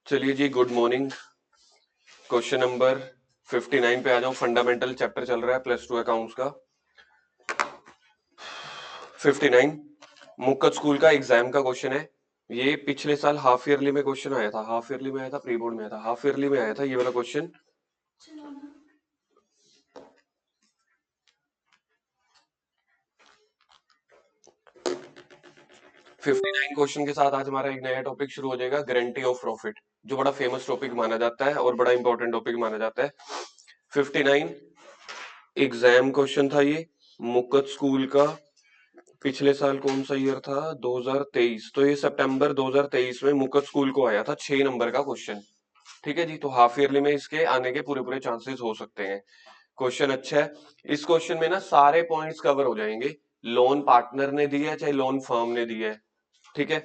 चलिए जी, good morning. Question number 59 पे आ जाऊं। फंडामेंटल चैप्टर चल रहा है प्लस टू अकाउंट्स का। 59 मुक्कत स्कूल का एग्जाम का क्वेश्चन है। ये पिछले साल हाफ ईयरली में क्वेश्चन आया था, हाफ ईयरली में आया था, प्री बोर्ड में आया था, हाफ ईयरली में आया था ये वाला क्वेश्चन। फिफ्टी नाइन क्वेश्चन के साथ आज हमारा एक नया टॉपिक शुरू हो जाएगा, गारंटी ऑफ प्रॉफिट, जो बड़ा फेमस टॉपिक माना जाता है और बड़ा इंपॉर्टेंट टॉपिक माना जाता है। 59 एग्जाम क्वेश्चन था ये, मुक्कत स्कूल का। पिछले साल कौन सा ईयर था? 2023। तो ये सितंबर 2023 में मुकत स्कूल को आया था, 6 नंबर का क्वेश्चन। ठीक है जी। तो हाफ ईयरली में इसके आने के पूरे पूरे चांसेस हो सकते हैं। क्वेश्चन अच्छा है। इस क्वेश्चन में ना सारे पॉइंट्स कवर हो जाएंगे। लोन पार्टनर ने दिया है चाहे लोन फर्म ने दिया है। ठीक है।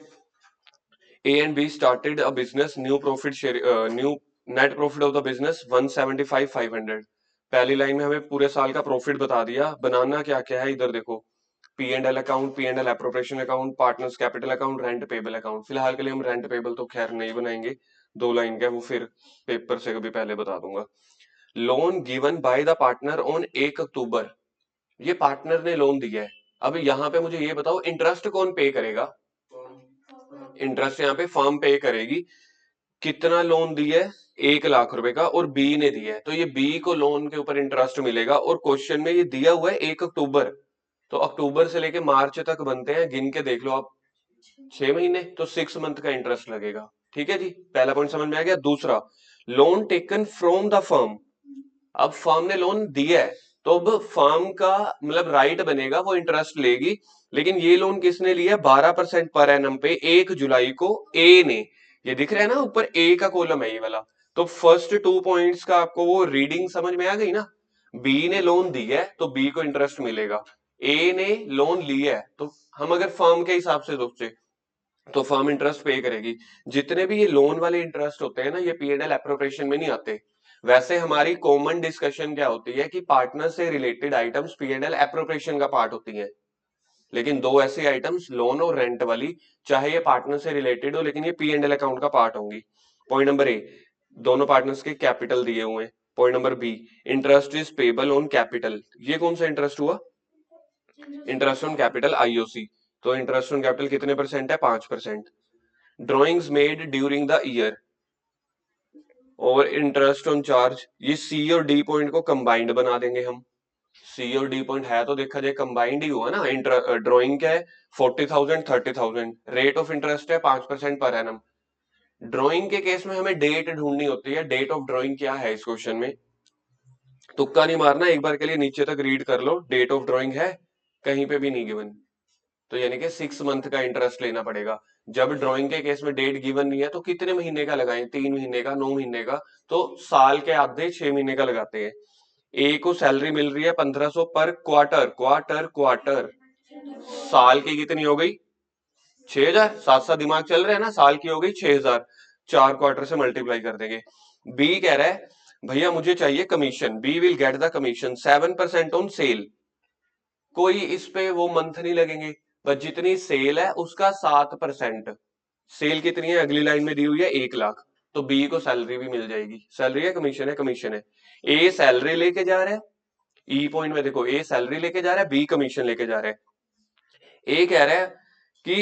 ए and be started a business, new profit share, new net profit of the business 175,500। पहली लाइन में हमें पूरे साल का प्रॉफिट बता दिया। बनाना क्या क्या है इधर देखो, P and L account, P and L appropriation account, partners capital account, rent payable account. फिलहाल के लिए हम रेंट पेबल तो खैर नहीं बनाएंगे, 2 लाइन का, वो फिर पेपर से कभी पहले बता दूंगा। Loan given by the partner on 1 अक्टूबर। ये पार्टनर ने लोन दिया है। अब यहाँ पे मुझे ये बताओ, इंटरेस्ट कौन पे करेगा? इंटरेस्ट यहाँ पे फर्म पे करेगी। कितना लोन दिया है? 1 लाख रुपए का, और बी ने दिया है, तो ये बी को लोन के ऊपर इंटरेस्ट मिलेगा। और क्वेश्चन में ये दिया हुआ है 1 अक्टूबर, तो अक्टूबर से लेके मार्च तक बनते हैं, गिन के देख लो आप, 6 महीने, तो 6 मंथ का इंटरेस्ट लगेगा। ठीक है जी, पहला पॉइंट समझ में आ गया। दूसरा, loan taken from the firm. अब फर्म ने लोन दिया है, तो अब फर्म का मतलब राइट बनेगा, वो इंटरेस्ट लेगी। लेकिन ये लोन किसने लिया? 12% पर एनम पे 1 जुलाई को ए ने। ये दिख रहा है ना ऊपर, ए का कॉलम है ये वाला। तो फर्स्ट 2 पॉइंट्स का आपको वो रीडिंग समझ में आ गई ना। बी ने लोन दिया है तो बी को इंटरेस्ट मिलेगा। ए ने लोन लिया है, तो हम अगर फर्म के हिसाब से सोचे तो फर्म इंटरेस्ट पे करेगी। जितने भी ये लोन वाले इंटरेस्ट होते हैं ना, ये पीएनएल एप्रोप्रिएशन में नहीं आते। वैसे हमारी कॉमन डिस्कशन क्या होती है कि पार्टनर से रिलेटेड आइटम्स पीएनएल एप्रोप्रिएशन का पार्ट होती हैं। लेकिन दो ऐसी आइटम्स, लोन और रेंट वाली, चाहे ये पार्टनर से रिलेटेड हो लेकिन ये पीएनएल अकाउंट का पार्ट होंगी। पॉइंट नंबर ए, दोनों पार्टनर्स के कैपिटल दिए हुए हैं। Point number B, interest is payable on capital. ये कौन सा इंटरेस्ट हुआ? Interest on capital, IOC. तो इंटरेस्ट ऑन कैपिटल कितने परसेंट है? 5%। Drawings made during the year और इंटरेस्ट ऑन चार्ज। ये सी और डी पॉइंट को कंबाइंड बना देंगे हम। सी और डी पॉइंट है तो देखा जाए कंबाइंड ही हुआ ना। ड्रॉइंग क्या है? 40,000, 30,000। रेट ऑफ इंटरेस्ट है 5% पर एनम। ड्रॉइंग के केस में हमें डेट ढूंढनी होती है। डेट ऑफ ड्रॉइंग क्या है इस क्वेश्चन में? तुक्का नहीं मारना, एक बार के लिए नीचे तक रीड कर लो। डेट ऑफ ड्रॉइंग है कहीं पे भी नहीं गिवन, तो यानी कि 6 मंथ का इंटरेस्ट लेना पड़ेगा। जब ड्राइंग के केस में डेट गिवन नहीं है तो कितने महीने का लगाएं? 3 महीने का, 9 महीने का, तो साल के आधे 6 महीने का लगाते हैं। ए को सैलरी मिल रही है 1500 पर क्वार्टर, क्वार्टर क्वार्टर। साल की कितनी हो गई? 6,000। साथ साथ दिमाग चल रहा है ना, साल की हो गई 6,000। 4 क्वार्टर से मल्टीप्लाई कर देंगे। बी कह रहा है भैया मुझे चाहिए commission, B will get the commission 7% on sale. कोई इस पे वो मंथ नहीं लगेंगे, बस जितनी सेल है उसका 7%। सेल कितनी है? अगली लाइन में दी हुई है 1 लाख। तो बी को सैलरी भी मिल जाएगी। सैलरी है कमीशन है? कमीशन है। ए सैलरी लेके जा रहा है, ई पॉइंट में देखो, ए सैलरी लेके जा रहा है, बी कमीशन लेके जा रहा है। ए कह रहा है कि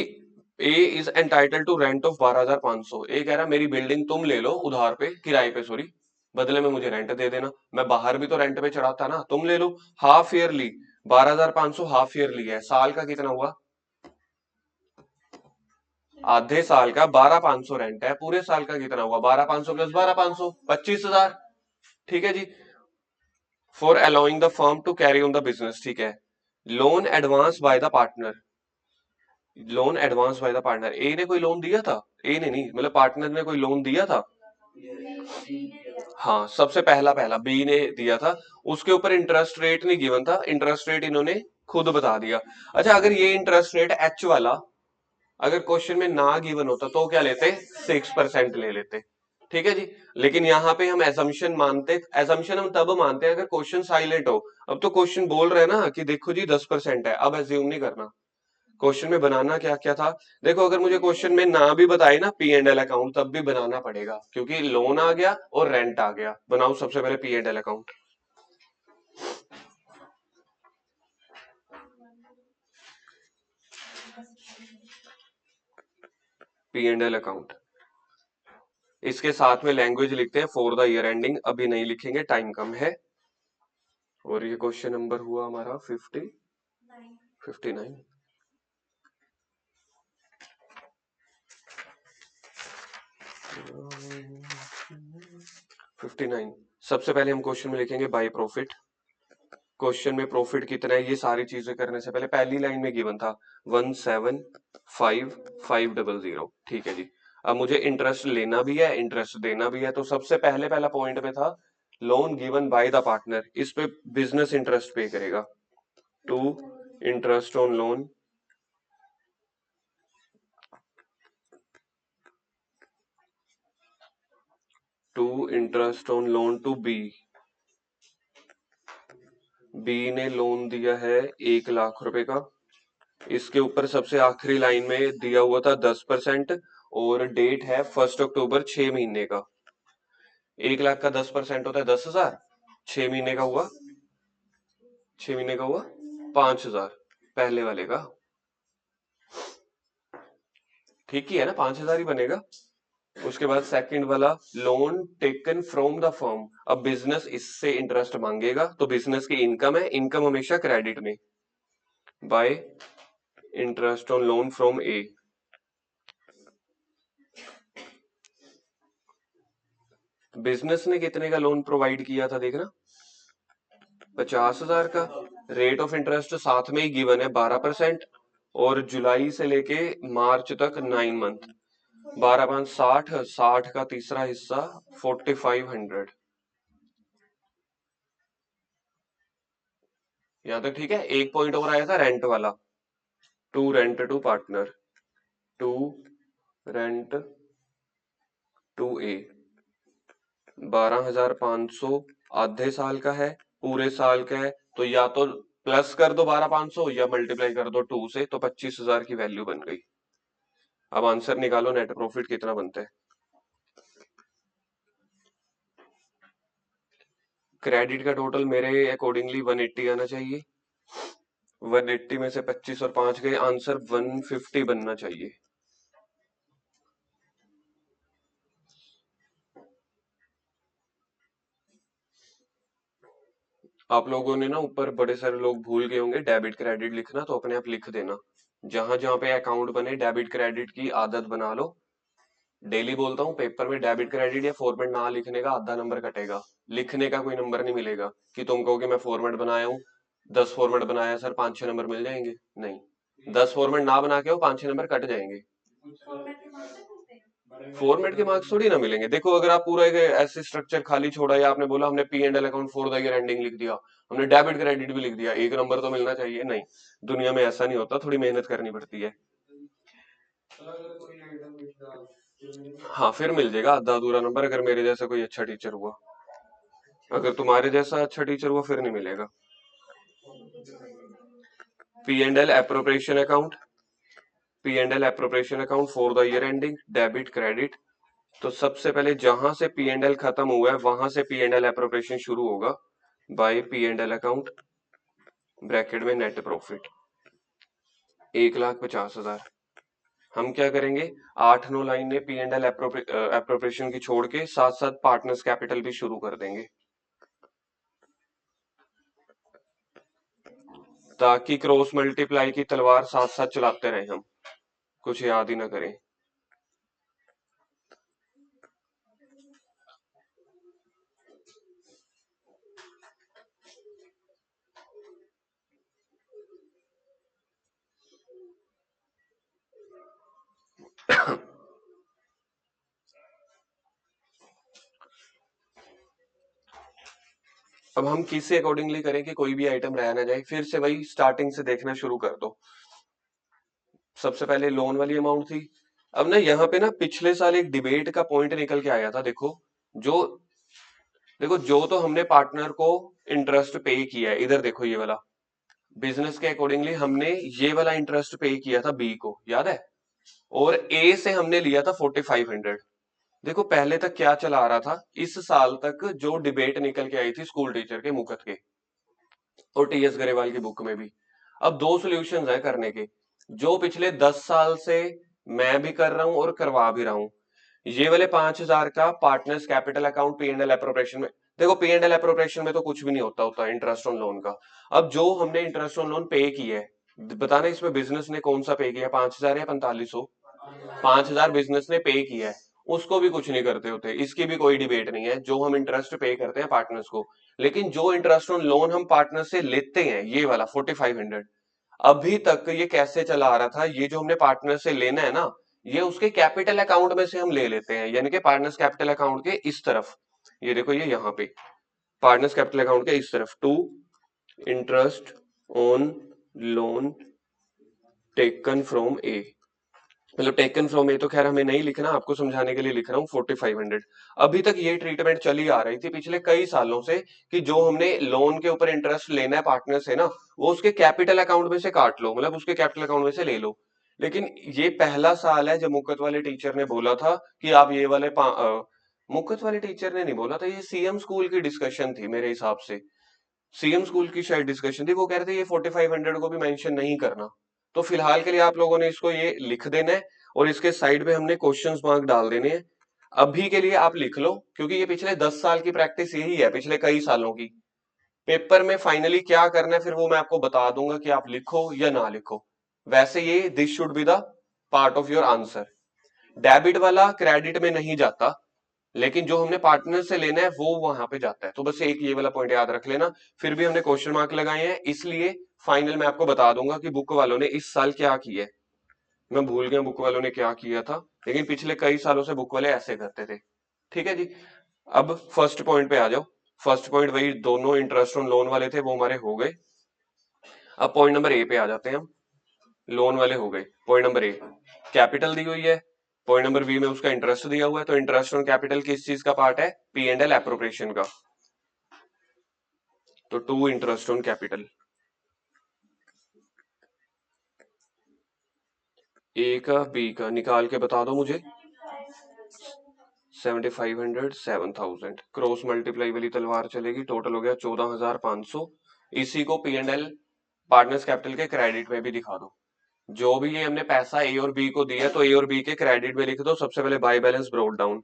A is entitle to rent of 12,500। A कह रहा है मेरी बिल्डिंग तुम ले लो उधार पे, किराए पे सॉरी, बदले में मुझे रेंट दे देना। मैं बाहर भी तो रेंट पे चढ़ाता ना, तुम ले लो। हाफ ईयरली 12,500 हाफ ईयरली है। साल का कितना हुआ? आधे साल का 12,500 रेंट है, पूरे साल का कितना हुआ? 12,500 प्लस 12,500, 25,000। ठीक है जी। For allowing the firm to carry on the business. ठीक है। Loan advance by the partner. Loan advance by the partner, A ने कोई लोन दिया था? ए ने नहीं, मतलब पार्टनर ने कोई लोन दिया था? हाँ, सबसे पहला पहला बी ने दिया था। उसके ऊपर इंटरेस्ट रेट नहीं गिवन था, इंटरेस्ट रेट इन्होंने खुद बता दिया। अच्छा, अगर ये इंटरेस्ट रेट एच वाला अगर क्वेश्चन में ना गिवन होता तो क्या लेते? 6% ले लेते। ठीक है जी। लेकिन यहाँ पे हम एजम्पशन मानते, एजम्पशन हम तब मानते हैं अगर क्वेश्चन साइलेंट हो। अब तो क्वेश्चन बोल रहे हैं ना कि देखो जी 10% है, अब एज्यूम नहीं करना। क्वेश्चन में बनाना क्या क्या था। देखो अगर मुझे क्वेश्चन में ना भी बताए ना पी एंड एल अकाउंट, तब भी बनाना पड़ेगा क्योंकि लोन आ गया और रेंट आ गया। बनाओ सबसे पहले P and L account. P and L account, इसके साथ में लैंग्वेज लिखते हैं फॉर द ईयर एंडिंग, अभी नहीं लिखेंगे, टाइम कम है। और ये क्वेश्चन नंबर हुआ हमारा 59। 59। सबसे पहले हम क्वेश्चन में लिखेंगे बाय प्रॉफिट। क्वेश्चन में प्रॉफिट कितना है ये सारी चीजें करने से पहले पहली लाइन में गिवन था 175,500। ठीक है जी। अब मुझे इंटरेस्ट लेना भी है, इंटरेस्ट देना भी है, तो सबसे पहले पहला पॉइंट पे था loan given by the partner, इस पे बिजनेस इंटरेस्ट पे करेगा। To interest on loan to interest on loan to B. B ने लोन दिया है 1 लाख रुपए का। इसके ऊपर सबसे आखिरी लाइन में दिया हुआ था 10%, और डेट है 1 अक्टूबर, 6 महीने का। 1 लाख का 10% होता है 10,000। 6 महीने का हुआ, 6 महीने का हुआ 5,000 पहले वाले का। ठीक ही है ना, 5,000 ही बनेगा। उसके बाद सेकंड वाला loan taken from the firm. अब बिजनेस इससे इंटरेस्ट मांगेगा तो बिजनेस की इनकम है, इनकम हमेशा क्रेडिट में। Bye interest on loan from A. Business ने कितने का लोन प्रोवाइड किया था देखना, 50,000 का। रेट ऑफ इंटरेस्ट साथ में ही गिवन है 12%, और जुलाई से लेके मार्च तक 9 मंथ। 12 5 60, 60 का तीसरा हिस्सा 4,500। यहां तक ठीक है। एक पॉइंट और आया था रेंट वाला, to rent to partner, to rent to A. 12,500 आधे साल का है, पूरे साल का है, तो या तो प्लस कर दो 12,500 या मल्टीप्लाई कर दो 2 से, तो 25,000 की वैल्यू बन गई। अब आंसर निकालो नेट प्रॉफिट कितना बनता है। क्रेडिट का टोटल मेरे अकॉर्डिंगली 180 आना चाहिए। 180 में से 25 और 5 गए, आंसर 150 बनना चाहिए। आप लोगों ने ना ऊपर बड़े सारे लोग भूल गए होंगे डेबिट क्रेडिट लिखना, तो अपने आप लिख देना। जहां जहां पे अकाउंट बने डेबिट क्रेडिट की आदत बना लो। डेली बोलता हूँ पेपर में डेबिट क्रेडिट या फॉर्मेट ना लिखने का आधा नंबर कटेगा। लिखने का कोई नंबर नहीं मिलेगा कि तुम कहोगे मैं फॉर्मेट बनाया हूँ, 10 फॉर्मेट बनाया सर, 5-6 नंबर मिल जाएंगे। नहीं, 10 फॉर्मेट ना बना के हो 5-6 नंबर कट जाएंगे। फॉर्मेट के मार्क्स थोड़ी ना मिलेंगे। देखो अगर आप पूरा एक ऐसे स्ट्रक्चर खाली छोड़ा, या आपने बोला हमने P and L account for the year ending लिख दिया, हमने डेबिट क्रेडिट भी लिख दिया, एक नंबर तो मिलना चाहिए। नहीं, दुनिया में ऐसा नहीं होता, थोड़ी मेहनत करनी पड़ती है। हाँ फिर मिल जाएगा आधा अधूरा नंबर, अगर मेरे जैसा कोई अच्छा टीचर हुआ। अगर तुम्हारे जैसा अच्छा टीचर हुआ फिर नहीं मिलेगा। P and L appropriation account, P and L appropriation account for the year ending, debit credit. तो सबसे पहले जहां से पी एंड एल खत्म हुआ है वहां से पी एंड एल एप्रोप्रिएशन शुरू होगा। By P and L account, bracket में नेट प्रॉफिट 1,50,000। हम क्या करेंगे, 8-9 लाइन में पी एंड एल एप्रोप्रिएशन की छोड़ के साथ साथ पार्टनर्स कैपिटल भी शुरू कर देंगे, ताकि क्रॉस मल्टीप्लाई की तलवार साथ साथ चलाते रहे हम, कुछ याद ही ना करें। अब हम किससे अकॉर्डिंगली करें कि कोई भी आइटम रह ना जाए, फिर से वही स्टार्टिंग से देखना शुरू कर दो। सबसे पहले लोन वाली अमाउंट थी। अब ना यहाँ पे ना पिछले साल एक डिबेट का पॉइंट निकल के आया था। जो देखो जो तो हमने पार्टनर को इंटरेस्ट पे किया है, इधर देखो ये वाला बिजनेस के अकॉर्डिंगली हमने ये वाला इंटरेस्ट पे किया था बी को, याद है, और ए से हमने लिया था 4500। देखो पहले तक क्या चला आ रहा था, इस साल तक जो डिबेट निकल के आई थी स्कूल टीचर के मुकत के और टीएस गरेवाल की बुक में भी, अब दो सॉल्यूशंस है करने के, जो पिछले 10 साल से मैं भी कर रहा हूं और करवा भी रहा हूं। ये वाले 5000 का partners capital account P and L appropriation में, देखो पी एंड एल अप्रोप्रिएशन में तो कुछ भी नहीं होता होता इंटरेस्ट ऑन लोन का। अब जो हमने इंटरेस्ट ऑन लोन पे किया है, बताना इसमें बिजनेस ने कौन सा पे किया, 5000 या 4500? 5000 बिजनेस ने पे किया है, उसको भी कुछ नहीं करते होते, इसकी भी कोई डिबेट नहीं है, जो हम इंटरेस्ट पे करते हैं पार्टनर्स को। लेकिन जो इंटरेस्ट ऑन लोन हम पार्टनर से लेते हैं, ये वाला 4500, अभी तक ये कैसे चला आ रहा था, ये जो हमने पार्टनर से लेना है ना, ये उसके कैपिटल अकाउंट में से हम ले लेते हैं, यानी कि पार्टनर्स कैपिटल अकाउंट के इस तरफ, ये देखो ये यहाँ पे पार्टनर्स कैपिटल अकाउंट के इस तरफ, to interest on loan taken from A, मतलब टेकन फ्रॉम ए तो खैर हमें नहीं लिखना, आपको समझाने के लिए लिख रहा हूँ 4500। अभी तक ये ट्रीटमेंट चली आ रही थी पिछले कई सालों से, कि जो हमने लोन के ऊपर इंटरेस्ट लेना है पार्टनर से ना, वो उसके कैपिटल अकाउंट में से काट लो, मतलब उसके कैपिटल अकाउंट में से ले लो। लेकिन ये पहला साल है जब मुकत वाले टीचर ने बोला था कि आप ये वाले मुकत वाले टीचर ने नहीं बोला था, ये सीएम स्कूल की डिस्कशन थी मेरे हिसाब से, सीएम स्कूल की शायद डिस्कशन थी, वो कह रहे थे ये 4500 को भी मेंशन नहीं करना। तो फिलहाल के लिए आप लोगों ने इसको ये लिख देना है, और इसके साइड पे हमने क्वेश्चंस मार्क डाल देने हैं। अभी के लिए आप लिख लो, क्योंकि ये पिछले 10 साल की प्रैक्टिस यही है, पिछले कई सालों की। पेपर में फाइनली क्या करना है फिर वो मैं आपको बता दूंगा कि आप लिखो या ना लिखो। वैसे ये this should be the part of your answer. Debit वाला क्रेडिट में नहीं जाता, लेकिन जो हमने पार्टनर से लेना है वो वहां पे जाता है, तो बस एक ये वाला पॉइंट याद रख लेना। फिर भी हमने क्वेश्चन मार्क लगाए हैं, इसलिए फाइनल में आपको बता दूंगा कि बुक वालों ने इस साल क्या किया है। मैं भूल गया बुक वालों ने क्या किया था, लेकिन पिछले कई सालों से बुक वाले ऐसे करते थे। ठीक है जी। अब फर्स्ट पॉइंट पे आ जाओ। फर्स्ट पॉइंट वही दोनों इंटरेस्ट ऑन लोन वाले थे, वो हमारे हो गए। अब पॉइंट नंबर ए पे आ जाते हैं हम। लोन वाले हो गए। पॉइंट नंबर ए, कैपिटल दी हुई है। पॉइंट नंबर बी में उसका इंटरेस्ट दिया हुआ है, तो इंटरेस्ट ऑन कैपिटल किस चीज का पार्ट है, पी एंड एल एप्रोप्रिएशन का। तो टू इंटरेस्ट ऑन कैपिटल, ए का बी का निकाल के बता दो मुझे। 7500 7000 क्रॉस मल्टीप्लाई वाली तलवार चलेगी, टोटल हो गया 14500। इसी को P and L partners capital के क्रेडिट में भी दिखा दो। जो भी ये हमने पैसा ए और बी को दिया, तो ए और बी के क्रेडिट में लिख दो। सबसे पहले by balance brought down,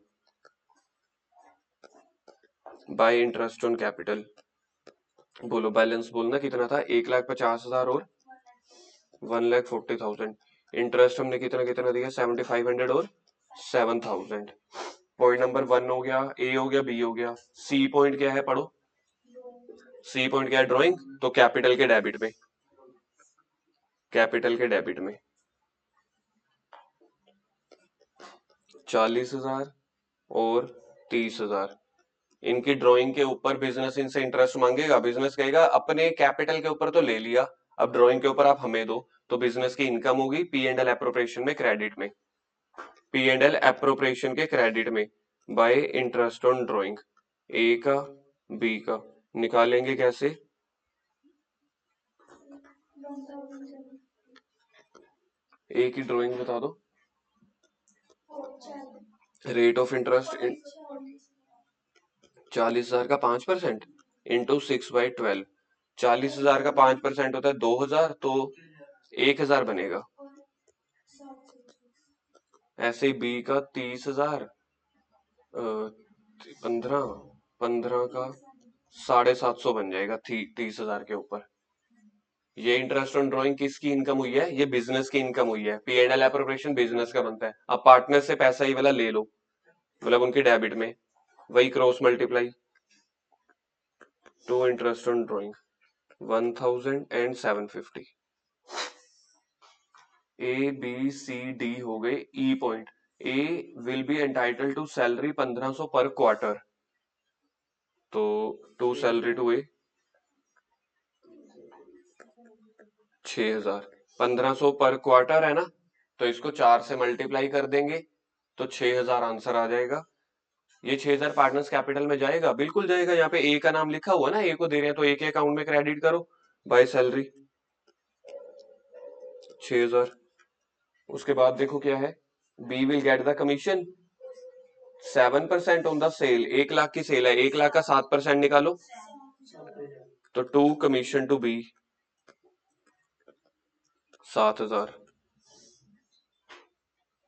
bye interest on capital. बोलो बैलेंस बोलना कितना था, 1,50,000 और 1,40,000। इंटरेस्ट हमने कितना कितना दिया, 7500 और 7000। पॉइंट नंबर 1 हो गया, ए हो गया, बी हो गया। सी पॉइंट क्या है पढ़ो, सी पॉइंट क्या है, ड्राइंग, तो कैपिटल के डेबिट में, कैपिटल के डेबिट में 40,000 और 30,000। इनकी ड्राइंग के ऊपर बिजनेस इनसे इंटरेस्ट मांगेगा, बिजनेस कहेगा अपने कैपिटल के ऊपर तो ले लिया, अब ड्राइंग के ऊपर आप हमें दो, तो बिजनेस की इनकम होगी पी एंड एल एप्रोप्रिएशन में, क्रेडिट में, पी एंड एल एप्रोप्रिएशन के क्रेडिट में, बाय इंटरेस्ट ऑन ड्राइंग। ए का बी का निकालेंगे कैसे, ए की ड्राइंग बता दो। रेट ऑफ इंटरेस्ट 40,000 का 5% इंटू 6/12। 40,000 का 5% होता है 2,000, तो 1,000 बनेगा। ऐसे ही बी का 30,000, 15 15 का 750 बन जाएगा 30,000 के ऊपर। ये इंटरेस्ट ऑन ड्राइंग किसकी इनकम हुई है, ये बिजनेस की इनकम हुई है। P and L appropriation business का बनता है। अब पार्टनर से पैसा ही वाला ले लो, मतलब उनके डेबिट में, वही cross multiply, to interest on drawing 1000 and 750। A B C D हो गए E point. A will be entitle to salary 1500 per quarter, तो to salary to A 6,000। 1500 per quarter है ना, तो इसको 4 से मल्टीप्लाई कर देंगे, तो 6,000 आंसर आ जाएगा। ये 6,000 पार्टनर्स कैपिटल में जाएगा, बिल्कुल जाएगा। यहाँ पे ए का नाम लिखा हुआ ना, ए को दे रहे हैं तो ए के अकाउंट में क्रेडिट करो बाय सैलरी। 6000। उसके बाद देखो क्या है, B will get the commission 7% on the sale. 1 lakh की सेल है, 1 लाख का 7% निकालो तो 2 कमीशन टू बी 7000।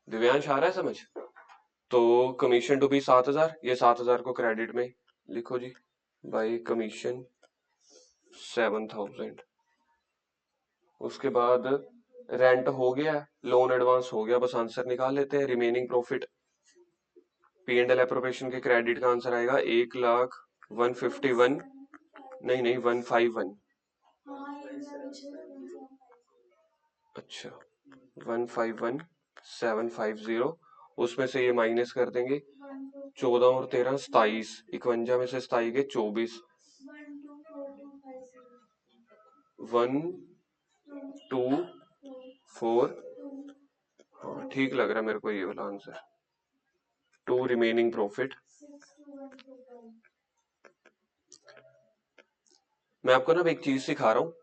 दिव्यांश आ रहा है समझ? तो कमीशन टू बी 7000, ये 7000 को क्रेडिट में लिखो जी, बाई कमीशन 7000। उसके बाद रेंट हो गया, लोन एडवांस हो गया, बस आंसर निकाल लेते हैं। Remaining profit P and L appropriation के क्रेडिट का आंसर आएगा 1,01,51, नहीं 151। अच्छा 151,750। उसमें से ये माइनस कर देंगे, 14 और 13 27, 51 में से 27 के 24, 1,2,4। हाँ ठीक लग रहा है मेरे को ये वाला आंसर। 2 remaining profit. मैं आपको ना एक चीज सिखा रहा हूँ।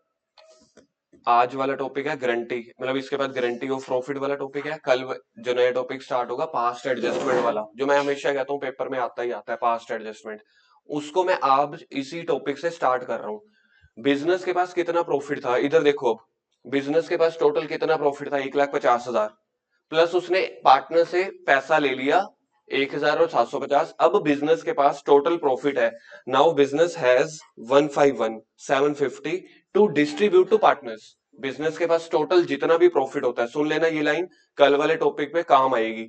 आज वाला टॉपिक है गारंटी, मतलब इसके बाद गारंटी ऑफ प्रॉफिट वाला टॉपिक है। कल जो नया टॉपिक स्टार्ट होगा पास्ट एडजस्टमेंट वाला, जो मैं हमेशा कहता हूँ पेपर में आता ही आता है, पास्ट एडजस्टमेंट। उसको मैं आज इसी टॉपिक से स्टार्ट कर रहा हूँ। बिजनेस के पास कितना प्रॉफिट था, इधर देखो। अब बिजनेस के पास टोटल कितना प्रॉफिट था, 1,50,000, प्लस उसने पार्टनर से पैसा ले लिया 1,000 और 750। अब बिजनेस के पास टोटल प्रॉफिट है, now business has 151,750 to distribute to partners. Business के पास टोटल जितना भी प्रॉफिट होता है, सुन लेना ये लाइन, कल वाले टॉपिक पे काम आएगी।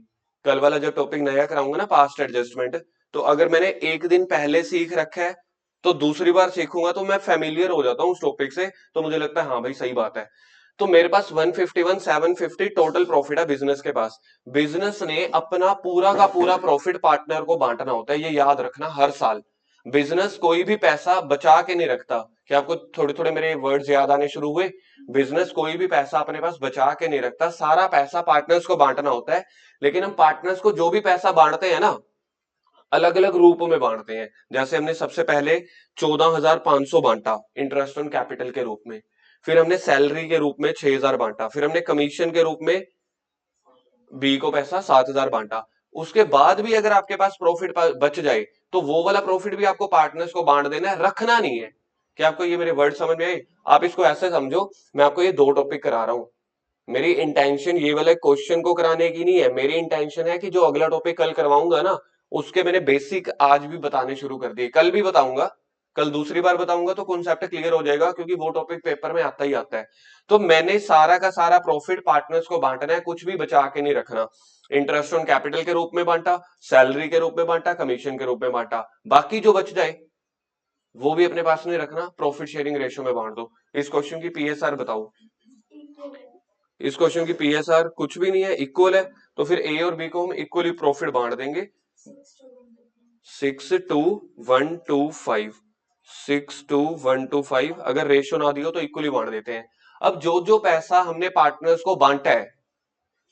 कल वाला जब टॉपिक नया कराऊंगा ना पास्ट एडजस्टमेंट, तो अगर मैंने एक दिन पहले सीख रखा है तो दूसरी बार सीखूंगा तो मैं फेमिलियर हो जाता हूँ उस टॉपिक से, तो मुझे लगता है हाँ भाई सही बात है। तो मेरे पास 151,750 टोटल प्रॉफिट है बिजनेस के पास। बिजनेस ने अपना पूरा का पूरा प्रॉफिट पार्टनर को बांटना होता है, ये याद रखना हर साल। बिजनेस कोई भी पैसा बचा के नहीं रखता। क्या आपको थोड़े थोड़े मेरे वर्ड्स याद आने शुरू हुए? बिजनेस कोई भी पैसा अपने पास बचा के नहीं रखता, सारा पैसा पार्टनर्स को बांटना होता है। लेकिन हम पार्टनर्स को जो भी पैसा बांटते हैं ना, अलग अलग रूपों में बांटते हैं। जैसे हमने सबसे पहले 14,500 बांटा इंटरेस्ट ऑन कैपिटल के रूप में, फिर हमने सैलरी के रूप में 6,000 बांटा, फिर हमने कमीशन के रूप में बी को पैसा 7,000 बांटा। उसके बाद भी अगर आपके पास प्रॉफिट बच जाए तो वो वाला प्रॉफिट भी आपको पार्टनर्स को बांट देना है, रखना नहीं है। क्या आपको ये मेरे वर्ड समझ में आए? आप इसको ऐसे समझो, मैं आपको ये दो टॉपिक करा रहा हूं। मेरी इंटेंशन ये वाले क्वेश्चन को कराने की नहीं है, मेरी इंटेंशन है कि जो अगला टॉपिक कल करवाऊंगा ना, उसके मैंने बेसिक आज भी बताने शुरू कर दिए, कल भी बताऊंगा, कल दूसरी बार बताऊंगा तो कॉन्सेप्ट क्लियर हो जाएगा, क्योंकि वो टॉपिक पेपर में आता ही आता है। तो मैंने सारा का सारा प्रॉफिट पार्टनर्स को बांटना है, कुछ भी बचा के नहीं रखना। इंटरेस्ट ऑन कैपिटल के रूप में बांटा, सैलरी के रूप में बांटा, कमीशन के रूप में बांटा, बाकी जो बच जाए वो भी अपने पास नहीं रखना, प्रॉफिट शेयरिंग रेशियो में बांट दो। इस क्वेश्चन की पीएसआर बताओ। इस क्वेश्चन की पीएसआर कुछ भी नहीं है, इक्वल है। तो फिर ए और बी को हम इक्वली प्रॉफिट बांट देंगे, 6:1,2,5, 6:1,2,5। अगर रेशियो ना दियो तो इक्वली बांट देते हैं। अब जो जो पैसा हमने पार्टनर्स को बांटा है,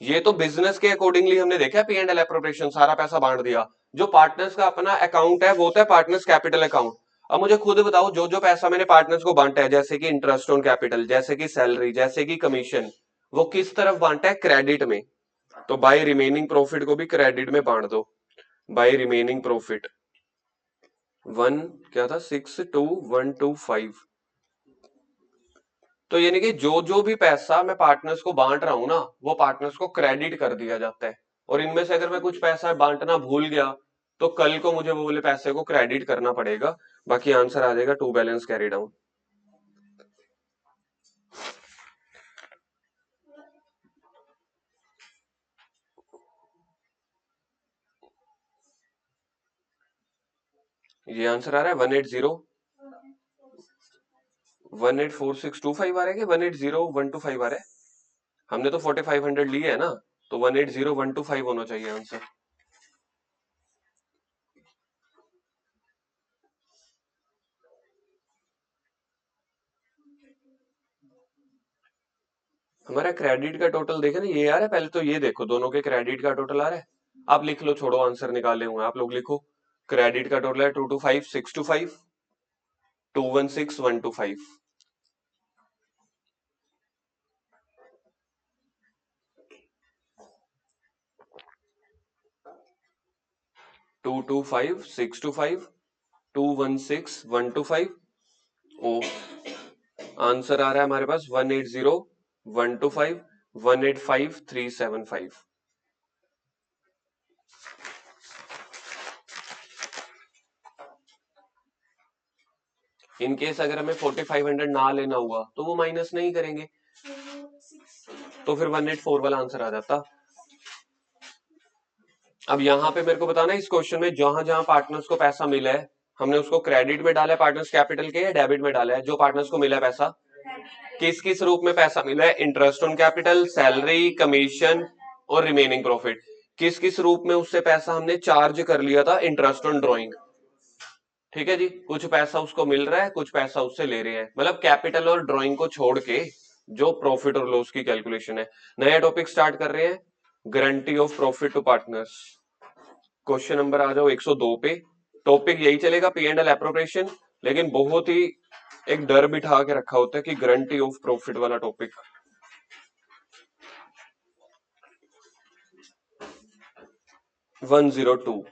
ये तो बिजनेस के अकॉर्डिंगली हमने देखा पी एंड एल एप्रोप्रिएशन, सारा पैसा बांट दिया। जो पार्टनर्स का अपना अकाउंट है वो होता है पार्टनर्स कैपिटल अकाउंट। अब मुझे खुद बताओ, जो जो पैसा मैंने पार्टनर्स को बांटा है, जैसे कि इंटरेस्ट ऑन कैपिटल, जैसे कि सैलरी, जैसे कि कमीशन, वो किस तरफ बांटा है? क्रेडिट में। तो बाय रिमेनिंग प्रॉफिट को भी क्रेडिट में बांट दो। बाय रिमेनिंग प्रॉफिट वन क्या था, 6:1,2,5। तो यानी कि जो जो भी पैसा मैं पार्टनर्स को बांट रहा हूं ना, वो पार्टनर्स को क्रेडिट कर दिया जाता है। और इनमें से अगर मैं कुछ पैसा बांटना भूल गया तो कल को मुझे वो वाले पैसे को क्रेडिट करना पड़ेगा। बाकी आंसर आ जाएगा टू बैलेंस कैरी डाउन। ये आंसर आ रहा है 180,184,625 आ रहा है कि 180,125 आ रहा है? हमने तो 4,500 लिए है ना, तो 180,125 होना चाहिए आंसर। हमारा क्रेडिट का टोटल देखे ना, ये आ रहा है। पहले तो ये देखो, दोनों के क्रेडिट का टोटल आ रहा है। आप लिख लो, छोड़ो आंसर निकाले हुए आप लोग, लिखो। क्रेडिट का टोटल है 225,625, 216,125। 225,625, 216,125। ओ आंसर आ रहा है हमारे पास 180,125, 185,375। इन केस अगर हमें 4500 ना लेना हुआ तो वो माइनस नहीं करेंगे, तो फिर 184 वाला आंसर आ जाता। अब यहाँ पे मेरे को बताना इस क्वेश्चन में जहां जहां पार्टनर्स को पैसा मिला है हमने उसको क्रेडिट में डाला है पार्टनर्स कैपिटल के या डेबिट में डाला है। जो पार्टनर्स को मिला है पैसा किस किस रूप में पैसा मिला है, interest on capital, salary, commission और रिमेनिंग प्रॉफिट। किस किस रूप में उससे पैसा हमने चार्ज कर लिया था, इंटरेस्ट ऑन ड्रॉइंग। ठीक है जी, कुछ पैसा उसको मिल रहा है, कुछ पैसा उससे ले रहे हैं, मतलब कैपिटल और ड्राइंग को छोड़ के जो प्रॉफिट और लॉस की कैलकुलेशन है। नया टॉपिक स्टार्ट कर रहे हैं, guarantee of profit to partners. Question number आ जाओ 102 पे। टॉपिक यही चलेगा पी एंड एल एप्रोप्रिएशन, लेकिन बहुत ही एक डर बिठा के रखा होता है कि गारंटी ऑफ प्रॉफिट वाला topic. One zero two.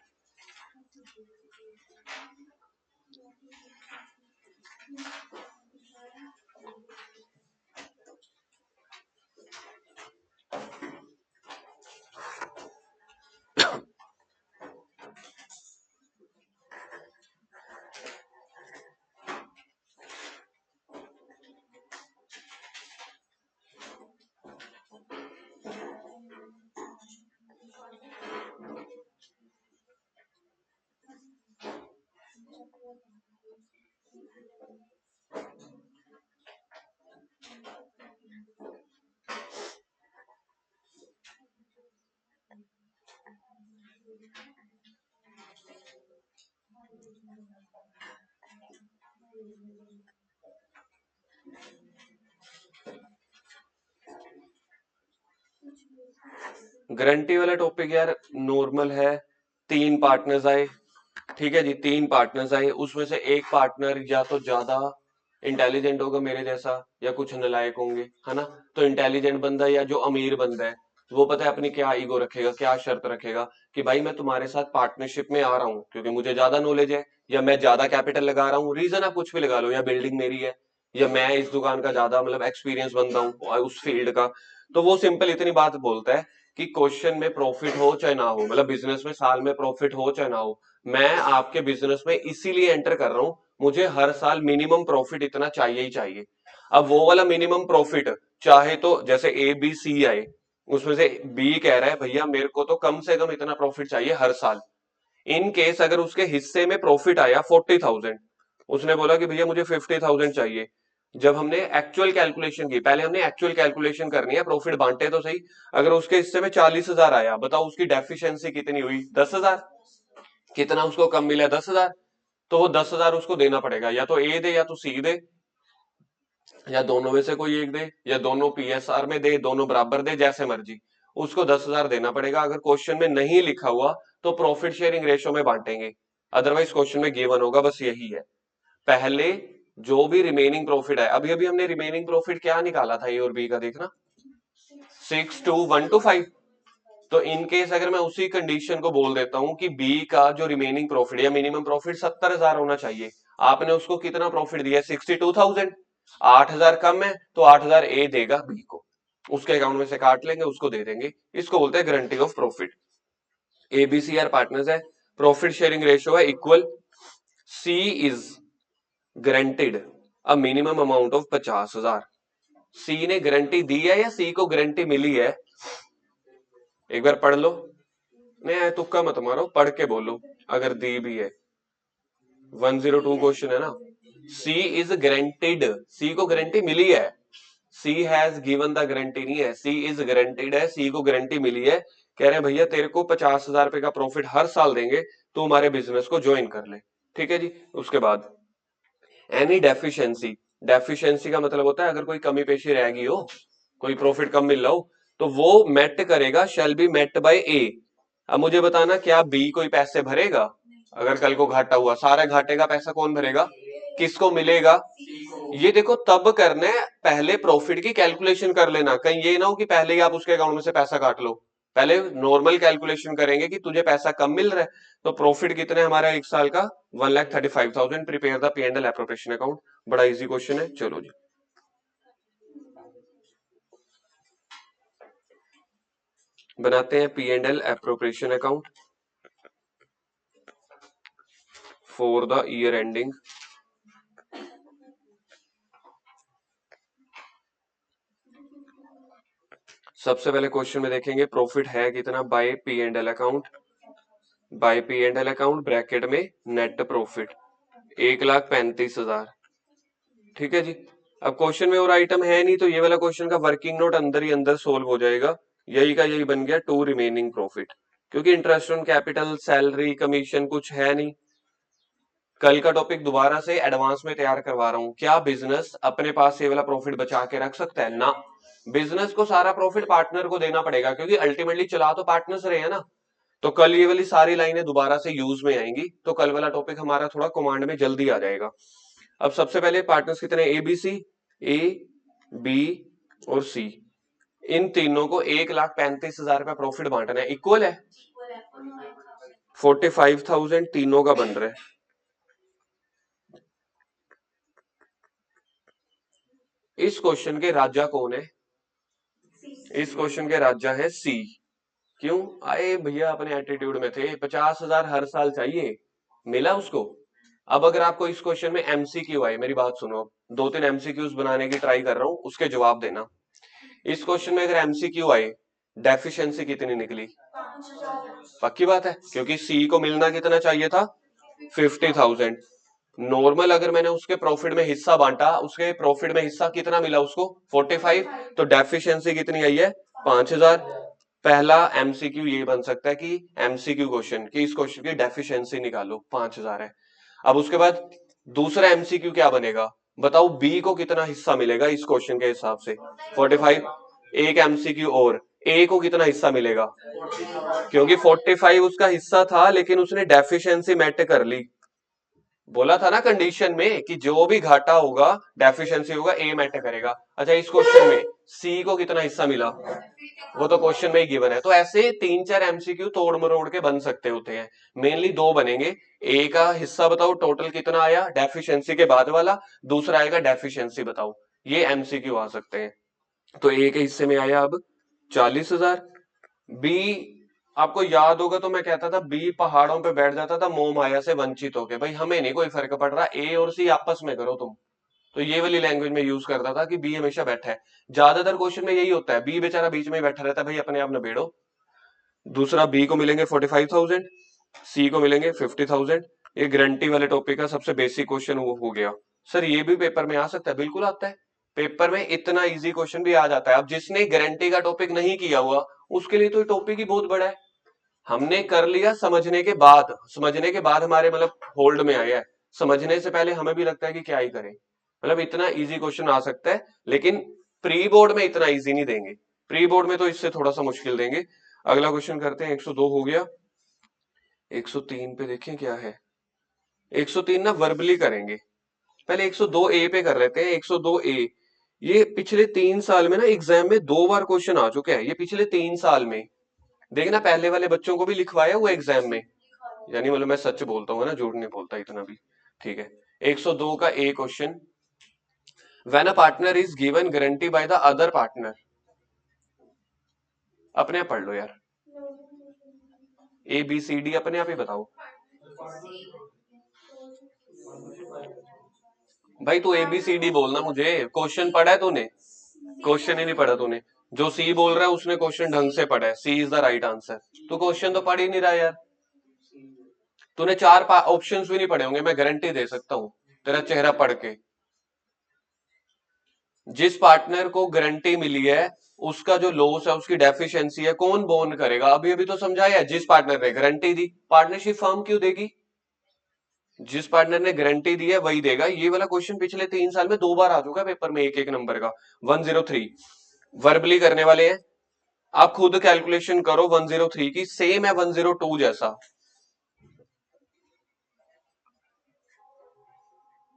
Guarantee वाला टॉपिक यार नॉर्मल है। तीन पार्टनर्स आए, ठीक है जी, तीन पार्टनर्स आए, उसमें से एक पार्टनर या तो ज्यादा इंटेलिजेंट होगा मेरे जैसा या कुछ नालायक होंगे, है ना। तो इंटेलिजेंट बंदा या जो अमीर बंदा है वो पता है अपनी क्या ईगो रखेगा, क्या शर्त रखेगा कि भाई मैं तुम्हारे साथ पार्टनरशिप में आ रहा हूँ क्योंकि मुझे ज्यादा नॉलेज है, या मैं ज्यादा कैपिटल लगा रहा हूँ, रीजन आप कुछ भी लगा लो, या बिल्डिंग मेरी है, या मैं इस दुकान का ज्यादा मतलब एक्सपीरियंस बंदा हूँ उस फील्ड का। तो वो सिंपल इतनी बात बोलता है कि क्वेश्चन में प्रॉफिट हो चाहे ना हो, मतलब बिजनेस में साल में प्रॉफिट हो चाहे ना हो, मैं आपके बिजनेस में इसीलिए एंटर कर रहा हूं, मुझे हर साल मिनिमम प्रॉफिट इतना चाहिए ही चाहिए। अब वो वाला मिनिमम प्रॉफिट चाहे तो जैसे ए बी सी आए, उसमें से बी कह रहा है भैया मेरे को तो कम से कम इतना प्रॉफिट चाहिए हर साल। इन केस अगर उसके हिस्से में प्रॉफिट आया 40,000, उसने बोला कि भैया मुझे 50,000 चाहिए। जब हमने एक्चुअल कैलकुलेशन की, पहले हमने एक्चुअल कैलकुलेशन करनी है, प्रॉफिट बांटे तो सही। अगर उसके हिस्से में 40,000 आया, बताओ उसकी डेफिशिएंसी कितनी हुई, 10,000। कितना उसको कम मिला, 10,000। तो वो 10,000 उसको देना पड़ेगा, या तो ए दे या तो सी दे, या दोनों में से कोई एक दे, या दोनों पीएसआर में दे, दोनों बराबर दे, जैसे मर्जी। उसको 10,000 देना पड़ेगा। अगर क्वेश्चन में नहीं लिखा हुआ तो प्रॉफिट शेयरिंग रेशो में बांटेंगे, अदरवाइज क्वेश्चन में गिवन होगा, बस यही है। पहले जो भी रिमेनिंग प्रॉफिट है, अभी अभी हमने रिमेनिंग प्रॉफिट क्या निकाला था ए और बी का, देखना 6,2,1,2,5। तो इन केस अगर मैं उसी कंडीशन को बोल देता हूं कि बी का जो रिमेनिंग प्रॉफिट या मिनिमम प्रॉफिट 70,000 होना चाहिए, आपने उसको कितना प्रॉफिट दिया, 62,000। 8,000 कम है तो 8,000 ए देगा बी को, उसके अकाउंट में से काट लेंगे, उसको दे देंगे। इसको बोलते हैं guarantee of profit. ABC are partners है, प्रॉफिट शेयरिंग रेशियो है equal, C is guaranteed a minimum amount of 50,000। C ने गारंटी दी है या सी को गारंटी मिली है, एक बार पढ़ लो। नहीं तुक्का मत मारो, पढ़ के बोलो अगर दी भी है। 102 क्वेश्चन है ना। सी इज गारंटीड, सी को गारंटी मिली है, सी हैज गिवन द गारंटी नहीं है, सी इज गारंटीड है, सी को गारंटी मिली है। कह रहे हैं भैया तेरे को 50,000 रुपए का प्रॉफिट हर साल देंगे, तू हमारे बिजनेस को ज्वाइन कर ले। ठीक है जी। उसके बाद एनी डेफिशिएंसी, डेफिशिएंसी का मतलब होता है अगर कोई कमी पेशी रह गई हो, कोई प्रॉफिट कम मिल रहा हो, तो वो मेट करेगा, शैल बी मेट बाय ए। अब मुझे बताना क्या बी कोई पैसे भरेगा, अगर कल को घाटा हुआ, सारा घाटे का पैसा कौन भरेगा, किसको मिलेगा। ये देखो तब करना है, पहले प्रॉफिट की कैलकुलेशन कर लेना, कहीं ये ना हो कि पहले ही आप उसके अकाउंट में से पैसा काट लो। पहले नॉर्मल कैलकुलेशन करेंगे कि तुझे पैसा कम मिल रहा है, तो प्रॉफिट कितना है हमारा एक साल का, 1,35,000। Prepare the P and L appropriation account. बड़ा इजी क्वेश्चन है, चलो जी बनाते हैं P and L appropriation account for the year ending. सबसे पहले क्वेश्चन में देखेंगे प्रॉफिट है कितना by P and L account. By P and L account bracket में नेट प्रॉफिट 1,35,000। ठीक है जी। अब क्वेश्चन में और आइटम है नहीं, तो ये वाला क्वेश्चन का वर्किंग नोट अंदर ही अंदर सोल्व हो जाएगा। यही का यही बन गया टू रिमेनिंग प्रॉफिट, क्योंकि interest on capital, salary, commission कुछ है नहीं। कल का टॉपिक दोबारा से एडवांस में तैयार करवा रहा हूं। क्या बिजनेस अपने पास ये वाला प्रॉफिट बचा के रख सकता है? ना, बिजनेस को सारा प्रॉफिट पार्टनर को देना पड़ेगा, क्योंकि अल्टीमेटली चला तो पार्टनर्स रहे हैं ना। तो कल ये वाली सारी लाइनें दोबारा से यूज में आएंगी, तो कल वाला टॉपिक हमारा थोड़ा कमांड में जल्दी आ जाएगा। अब सबसे पहले पार्टनर्स कितने, ए बी सी, ए बी और सी, इन तीनों को 1,35,000 रुपया प्रॉफिट बांटना है। इक्वल है 45,000 तीनों का बन रहा है। इस क्वेश्चन के राजा कौन है? इस क्वेश्चन के राजा है सी। क्यों आए भैया? अपने एटीट्यूड में थे, 50,000 हर साल चाहिए, मिला उसको। अब अगर आपको इस क्वेश्चन में एमसीक्यू आए, मेरी बात सुनो, दो तीन एमसीक्यूज बनाने की ट्राई कर रहा हूं, उसके जवाब देना। इस क्वेश्चन में अगर एमसीक्यू आए, डेफिशिएंसी कितनी निकली? पक्की बात है, क्योंकि सी को मिलना कितना चाहिए था? 50,000। नॉर्मल अगर मैंने उसके प्रॉफिट में हिस्सा बांटा, उसके प्रॉफिट में हिस्सा कितना मिला उसको? 45। तो डेफिशिएंसी कितनी आई है? 5,000। पहला एमसीक्यू ये बन सकता है कि एमसीक्यू क्वेश्चन की इस क्वेश्चन की डेफिशिएंसी निकालो, 5,000 है। अब उसके बाद दूसरा एमसीक्यू क्या बनेगा? बताओ बी को कितना हिस्सा मिलेगा इस क्वेश्चन के हिसाब से? 45। एक एमसीक्यू और, ए को कितना हिस्सा मिलेगा? क्योंकि 45 उसका हिस्सा था, लेकिन उसने डेफिशिएंसी मेट कर ली। बोला था ना कंडीशन में कि जो भी घाटा होगा, डेफिशिएंसी होगा, ए मैटर करेगा। अच्छा, इस क्वेश्चन में सी को कितना हिस्सा मिला? वो तो क्वेश्चन में ही गिवन है। तो ऐसे तीन चार एमसीक्यू तोड़ मरोड़ के बन सकते होते हैं। मेनली दो बनेंगे, ए का हिस्सा बताओ टोटल कितना आया डेफिशिएंसी के बाद वाला, दूसरा आएगा डेफिशिएंसी बताओ। ये एमसीक्यू आ सकते हैं। तो ए के हिस्से में आया अब 40,000। बी, आपको याद होगा तो मैं कहता था बी पहाड़ों पे बैठ जाता था मोह माया से वंचित होके, भाई हमें नहीं कोई फर्क पड़ रहा, ए और सी आपस में करो तुम। तो ये वाली लैंग्वेज में यूज करता था कि बी हमेशा बैठा है। ज्यादातर क्वेश्चन में यही होता है, बी बेचारा बीच में ही बैठा रहता है, भाई अपने आप निबेड़ो। दूसरा, बी को मिलेंगे 45,000, सी को मिलेंगे 50,000। ये गारंटी वाले टॉपिक का सबसे बेसिक क्वेश्चन वो हो गया। सर ये भी पेपर में आ सकता है? बिल्कुल आता है, पेपर में इतना इजी क्वेश्चन भी आ जाता है। अब जिसने गारंटी का टॉपिक नहीं किया हुआ, उसके लिए तो टॉपिक ही बहुत बड़ा है। हमने कर लिया समझने के बाद, समझने के बाद हमारे मतलब होल्ड में आया है। समझने से पहले हमें भी लगता है कि क्या ही करें, मतलब इतना इजी क्वेश्चन आ सकता है। लेकिन प्री बोर्ड में इतना इजी नहीं देंगे, प्री बोर्ड में तो इससे थोड़ा सा मुश्किल देंगे। अगला क्वेश्चन करते हैं, 102 हो गया। 103 पे देखें क्या है। 103 ना वर्बली करेंगे, पहले 102 ए पे कर लेते हैं। 102 ए, ये पिछले 3 साल में ना एग्जाम में 2 बार क्वेश्चन आ चुके हैं, ये पिछले 3 साल में। देखना पहले वाले बच्चों को भी लिखवाया हुआ एग्जाम में, यानी मतलब मैं सच बोलता हूँ ना, झूठ नहीं बोलता इतना भी। ठीक है, 102 का A question, when a partner is given guarantee by the other partner. अपने आप पढ़ लो यार, ए बी सी डी अपने आप ही बताओ। भाई तू ए बी सी डी बोलना, मुझे क्वेश्चन पढ़ा है तूने? क्वेश्चन ही नहीं पढ़ा तूने। जो सी बोल रहा है उसने क्वेश्चन ढंग से पढ़ा है, सी इज द राइट आंसर। तू क्वेश्चन तो पढ़ ही नहीं रहा यार। तूने चार ऑप्शंस भी नहीं पढ़े होंगे, मैं गारंटी दे सकता हूँ तेरा चेहरा पढ़ के। जिस पार्टनर को गारंटी मिली है, उसका जो लॉस है, उसकी डेफिशिएंसी है, कौन बोन करेगा? अभी अभी तो समझाया है, जिस पार्टनर ने गारंटी दी। पार्टनरशिप फर्म क्यों देगी? जिस पार्टनर ने गारंटी दी है वही देगा। ये वाला क्वेश्चन पिछले 3 साल में 2 बार आ चुका है पेपर में, एक एक नंबर का। 103 वर्बली करने वाले हैं, आप खुद कैलकुलेशन करो 103 की, सेम है 102 जैसा।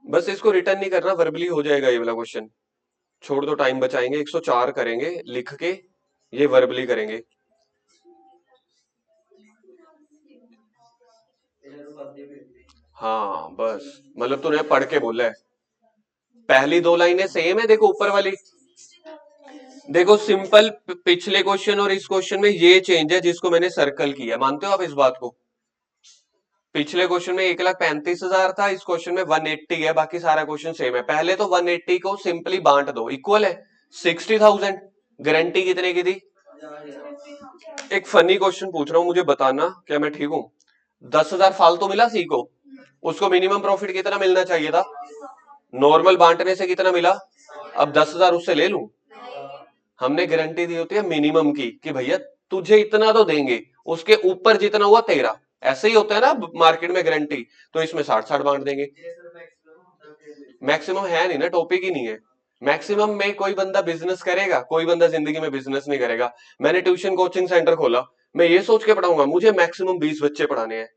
बस इसको रिटर्न नहीं करना, वर्बली हो जाएगा ये वाला क्वेश्चन। छोड़ दो, टाइम बचाएंगे। 104 करेंगे लिख के, ये वर्बली करेंगे। हाँ बस, मतलब तूने पढ़ के बोला है। पहली दो लाइनें सेम है, देखो ऊपर वाली। देखो सिंपल, पिछले क्वेश्चन और इस क्वेश्चन में ये चेंज है जिसको मैंने सर्कल किया, मानते हो आप इस बात को? पिछले क्वेश्चन में 1,35,000 था, इस क्वेश्चन में 180 है, बाकी सारा क्वेश्चन सेम है। पहले तो 180 को सिंपली बांट दो, इक्वल है 60,000। गारंटी कितने की थी? एक फनी क्वेश्चन पूछ रहा हूं, मुझे बताना क्या मैं ठीक हूं। 10,000 फालतू मिला सी को, उसको मिनिमम प्रॉफिट कितना मिलना चाहिए था? नॉर्मल बांटने से कितना मिला? अब 10,000 उससे ले लूं? हमने गारंटी दी होती है मिनिमम की कि भैया तुझे इतना तो देंगे, उसके ऊपर जितना हुआ तेरा। ऐसे ही होता है ना मार्केट में गारंटी। तो इसमें 60-60 बांट देंगे। मैक्सिमम है नहीं ना, टॉपिक ही नहीं है। मैक्सिमम में कोई बंदा बिजनेस करेगा, कोई बंदा जिंदगी में बिजनेस नहीं करेगा। मैंने ट्यूशन कोचिंग सेंटर खोला, मैं ये सोच के पढ़ाऊंगा मुझे मैक्सिमम 20 बच्चे पढ़ाने हैं।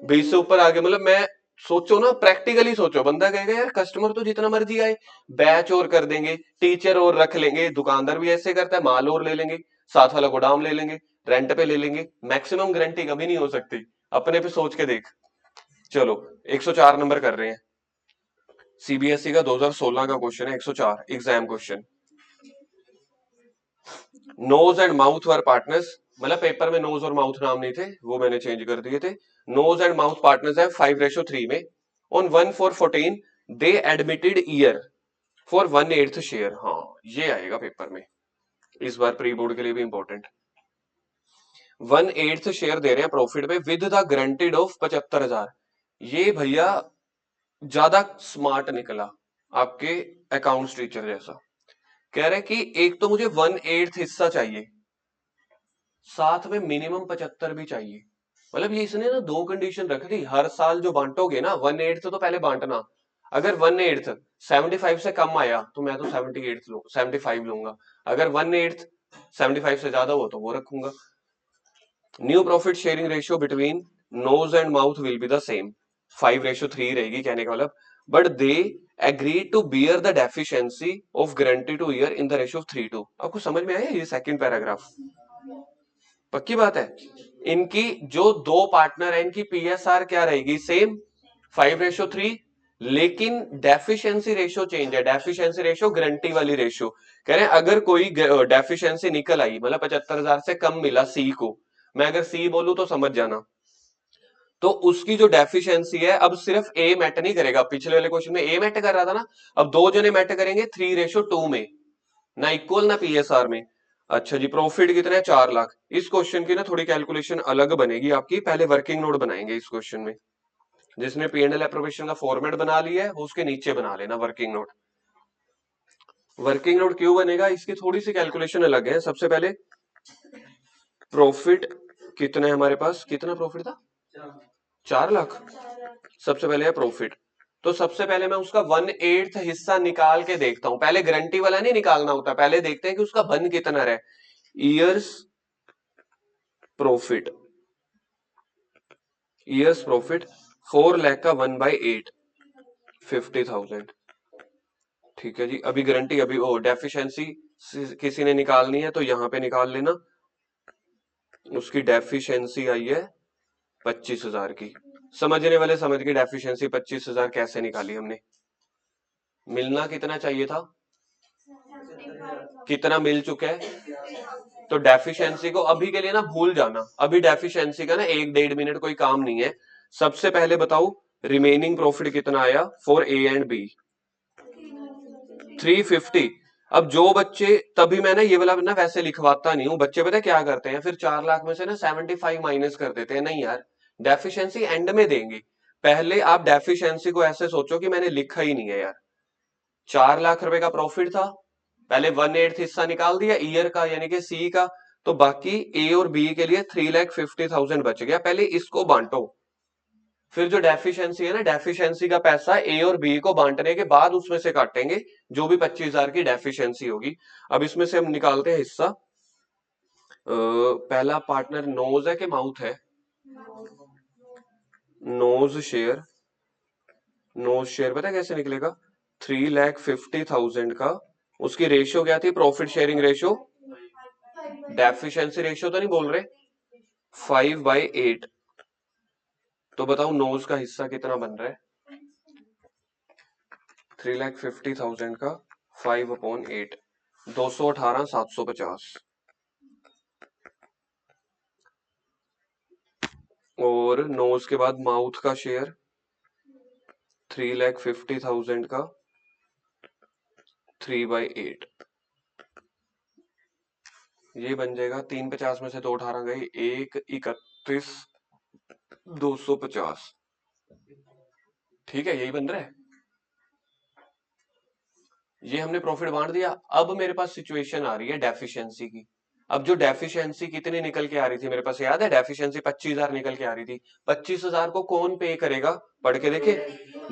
20 से ऊपर आगे मतलब मैं, सोचो ना, प्रैक्टिकली सोचो। बंदा कहेगा यार कस्टमर तो जितना मर्जी आए, बैच और कर देंगे, टीचर और रख लेंगे, दुकानदार भी ऐसे करता है, माल और ले लेंगे, साथ वाला गोदाम ले लेंगे, रेंट पे ले लेंगे। मैक्सिमम गारंटी कभी नहीं हो सकती। अपने पे सोच के देख। चलो 104 नंबर कर रहे हैं। सीबीएसई का 2016 का क्वेश्चन है, 104 exam question. Nose and mouth were partners, मतलब पेपर में नोज और माउथ नाम नहीं थे, वो मैंने चेंज कर दिए थे। नोज एंड माउथ पार्टनर्स है 5:3 में। On 1/4/14 they admitted year for 1/8 share. हाँ ये आएगा पेपर में इस बार, प्री बोर्ड के लिए भी इंपॉर्टेंट। 1/8 शेयर दे रहे हैं प्रॉफिट में विद द गारंटीड ऑफ 75,000। ये भैया ज्यादा स्मार्ट निकला आपके अकाउंट्स टीचर जैसा। कह रहे कि एक तो मुझे 1/8 हिस्सा चाहिए, साथ में मिनिमम 75 भी चाहिए। मतलब ये इसने ना दो कंडीशन रख दी, हर साल जो बांटोगे ना 1/8 तो पहले बांटना। अगर 1/8 75 से कम आया तो मैं तो 75 लूंगा। अगर 1/8 75 से ज्यादा हो तो वो रखूंगा। New profit sharing ratio between nose and mouth will be the same, 5:3 रहेगी कहने का मतलब। But they agree to bear the deficiency of guarantee to ear in the ratio of 3:2। आपको समझ में आया ये सेकंड पैराग्राफ? पक्की बात है। इनकी जो दो पार्टनर है इनकी पीएसआर क्या रहेगी? सेम 5:3। लेकिन डेफिशिएंसी रेशियो चेंज है। डेफिशिएंसी रेशियो गारंटी वाली रेशियो। कह रहे हैं अगर कोई डेफिशिएंसी निकल आई, मतलब 75,000 से कम मिला सी को, मैं अगर सी बोलूं तो समझ जाना, तो उसकी जो डेफिशिएंसी है, अब सिर्फ ए मैट नहीं करेगा। पिछले वाले क्वेश्चन में ए मैट कर रहा था ना, अब दो जने मैट करेंगे 3:2 में, ना इक्वल ना पीएसआर में। अच्छा जी, प्रॉफिट कितना है? 4 लाख। इस क्वेश्चन की ना थोड़ी कैलकुलेशन अलग बनेगी आपकी, पहले वर्किंग नोट बनाएंगे इस क्वेश्चन में। जिसने पी&एल एप्रोप्रिएशन का फॉर्मेट बना लिया है वो उसके नीचे बना लेना वर्किंग नोट। वर्किंग नोट क्यों बनेगा, इसकी थोड़ी सी कैलकुलेशन अलग है। सबसे पहले प्रॉफिट कितना है हमारे पास, कितना प्रॉफिट था? 4 लाख। सबसे पहले है प्रॉफिट, तो सबसे पहले मैं उसका 1/8 हिस्सा निकाल के देखता हूं। पहले गारंटी वाला नहीं निकालना होता, पहले देखते हैं कि उसका बन कितना रहे। Years profit, years profit 4 lakh का 1/8 50,000। ठीक है जी, अभी गारंटी, अभी वो डेफिशिएंसी किसी ने निकालनी है तो यहां पे निकाल लेना। उसकी डेफिशिएंसी आई है 25,000 की। समझने वाले समझ के, डेफिशिएंसी 25,000 कैसे निकाली हमने। मिलना कितना चाहिए था, कितना मिल चुका है। तो डेफिशिएंसी को अभी के लिए ना भूल जाना, अभी डेफिशिएंसी का ना 1-1.5 मिनट कोई काम नहीं है। सबसे पहले बताओ रिमेनिंग प्रॉफिट कितना आया फॉर ए एंड बी? 350। अब जो बच्चे, तभी मैं ना ये वाला ना वैसे लिखवाता नहीं हूँ, बच्चे पता है क्या करते हैं, फिर 4 लाख में से ना 75 माइनस कर देते हैं। नहीं यार, डेफिशिएंसी एंड में देंगे। पहले आप डेफिशिएंसी को ऐसे सोचो कि मैंने लिखा ही नहीं है यार। 4 लाख रुपए का प्रॉफिट था, पहले 1/8 हिस्सा निकाल दिया ईयर का यानी कि सी का, तो बाकी ए और बी के लिए 3,50,000 बच गया। पहले इसको बांटो, फिर जो डेफिशिएंसी है ना, डेफिशिएंसी का पैसा ए और बी को बांटने के बाद उसमें से काटेंगे जो भी 25,000 की डेफिशिएंसी होगी। अब इसमें से हम निकालते हैं हिस्सा। पहला पार्टनर नोज है कि माउथ है? Knows share. नोज शेयर पता है कैसे निकलेगा? 3,50,000 का, उसकी रेशियो क्या थी? Profit sharing ratio, deficiency ratio तो नहीं बोल रहे, 5/8। तो बताओ नोज का हिस्सा कितना बन रहा है? 3,50,000 का 5/8, 218,750। और नोज के बाद माउथ का शेयर 3,50,000 का 3/8, ये बन जाएगा 350 में से 218 गए, 1,31,250। ठीक है, यही बन रहा है। ये हमने प्रॉफिट बांट दिया। अब मेरे पास सिचुएशन आ रही है डेफिशिएंसी की। अब जो डेफिशिएंसी कितनी निकल के आ रही थी मेरे पास, याद है? डेफिशिएंसी 25,000 निकल के आ रही थी। 25,000 को कौन पे करेगा? पढ़ के देखे,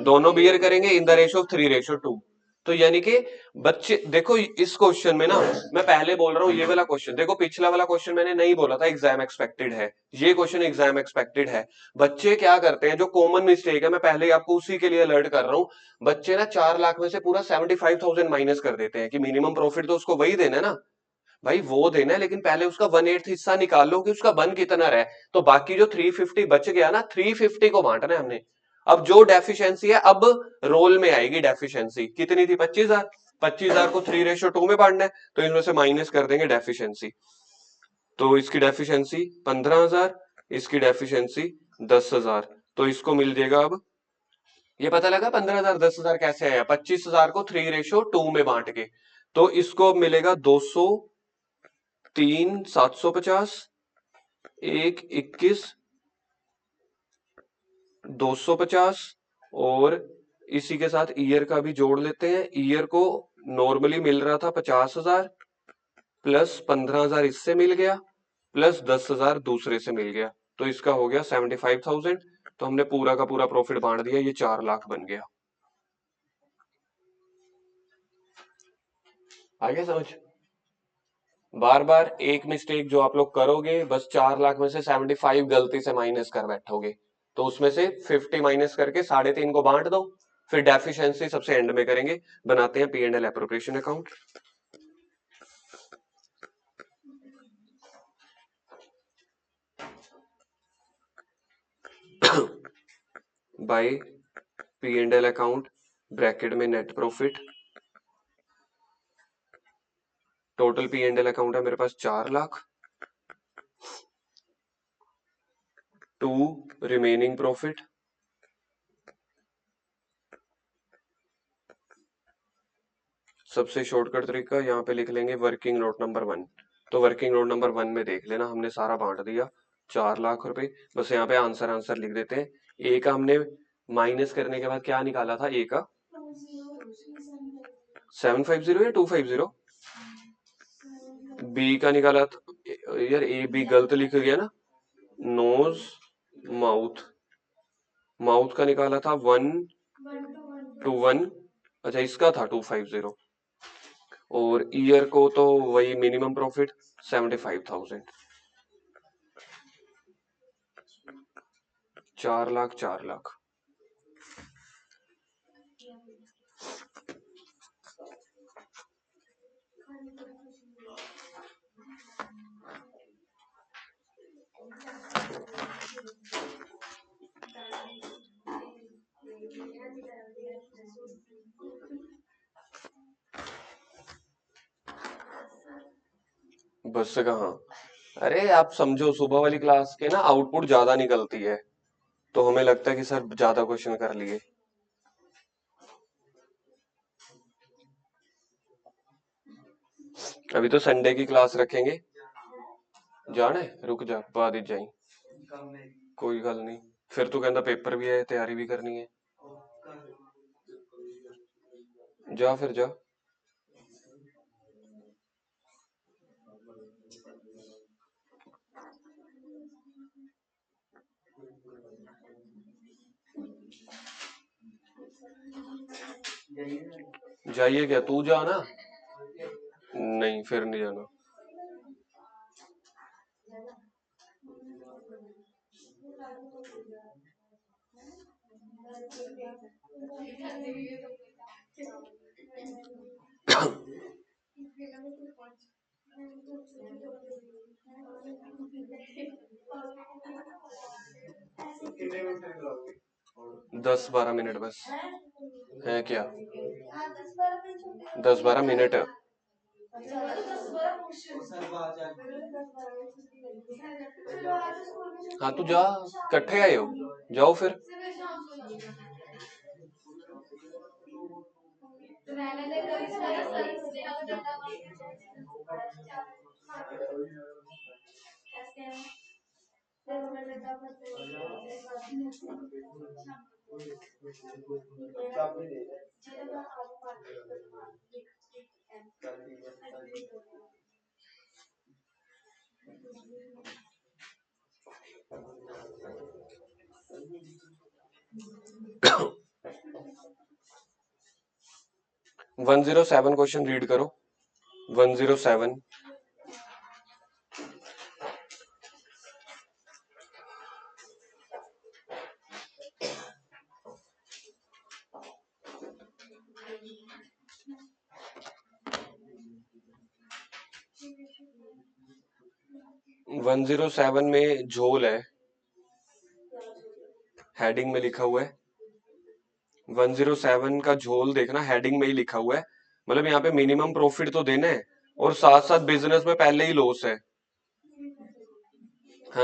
दोनों बियर करेंगे इन द रेशो ऑफ 3:2। तो यानी कि बच्चे देखो, इस क्वेश्चन में ना मैं पहले बोल रहा हूँ, ये वाला क्वेश्चन देखो, पिछला वाला क्वेश्चन मैंने नहीं बोला था एग्जाम एक्सपेक्टेड है, ये क्वेश्चन एग्जाम एक्सपेक्टेड है। बच्चे क्या करते हैं, जो कॉमन मिस्टेक है, मैं पहले ही आपको उसी के लिए अलर्ट कर रहा हूँ। बच्चे ना 4 लाख में से पूरा 75,000 माइनस कर देते हैं कि मिनिमम प्रॉफिट तो उसको वही देना है ना। भाई वो देना है, लेकिन पहले उसका 1/8 हिस्सा निकाल लो कि उसका बन कितना रहा है। तो बाकी जो 350 बच गया ना, 350 को बांटना है हमने। अब जो डेफिशिएंसी है, अब रोल में आएगी डेफिशिएंसी कितनी थी? 25,000। 25,000 को 3:2 में बांटना है, तो इसमें से माइनस कर देंगे डेफिशिएंसी। तो इसकी डेफिशिएंसी 15,000, इसकी डेफिशिएंसी 10,000। तो इसको मिल जाएगा। अब ये पता लगा 15,000 10,000 कैसे आया? 25,000 को 3:2 में बांट के। तो इसको अब मिलेगा 203,750, 121,250। और इसी के साथ ईयर का भी जोड़ लेते हैं। ईयर को नॉर्मली मिल रहा था 50,000, प्लस 15,000 इससे मिल गया, प्लस 10,000 दूसरे से मिल गया। तो इसका हो गया 75,000। तो हमने पूरा का पूरा प्रॉफिट बांट दिया, ये 4 लाख बन गया। आगे समझ? बार बार एक मिस्टेक जो आप लोग करोगे, बस 4 लाख में से 75 गलती से माइनस कर बैठोगे। तो उसमें से 50 माइनस करके 3.5 को बांट दो, फिर डेफिशिएंसी सबसे एंड में करेंगे। बनाते हैं P&L appropriation account. By P&L account, bracket में net profit. Total P&L account है मेरे पास 4 लाख। To remaining profit. सबसे शॉर्टकट तरीका, यहाँ पे लिख लेंगे वर्किंग नोट नंबर 1। तो वर्किंग नोट नंबर 1 में देख लेना, हमने सारा बांट दिया 4 लाख रुपए। बस यहाँ पे आंसर आंसर लिख देते हैं। ए का हमने माइनस करने के बाद क्या निकाला था? ए का 750 या 250? बी का निकाला था यार, ए बी गलत लिख गया ना। नोज माउथ, माउथ का निकाला था 1:1। अच्छा, इसका था 250। और ईयर को तो वही मिनिमम प्रॉफिट 75,000। 4 लाख 4 लाख। बस कहाँ? अरे आप समझो, सुबह वाली क्लास के ना आउटपुट ज्यादा निकलती है, तो हमें लगता है कि सर ज्यादा क्वेश्चन कर लिए। अभी तो संडे की क्लास रखेंगे। जाना है? रुक जा, बाद ही जाई। कोई गल नहीं। फिर तू कहता पेपर भी है, तैयारी भी करनी है। जा फिर जा। जाइए क्या? तू जा ना। नहीं, फिर नहीं जाना। 10-12 मिनट बस है क्या? 10-12 मिनट। हाँ तो जा, इकट्ठे आए हो, जाओ फिर। वन 107 क्वेश्चन रीड करो। 107। 107 में झोल है, हेडिंग में लिखा हुआ है। 107 का झोल देखना, हेडिंग में ही लिखा हुआ है। मतलब यहाँ पे मिनिमम प्रॉफिट तो देना है और साथ साथ बिजनेस में पहले ही लॉस है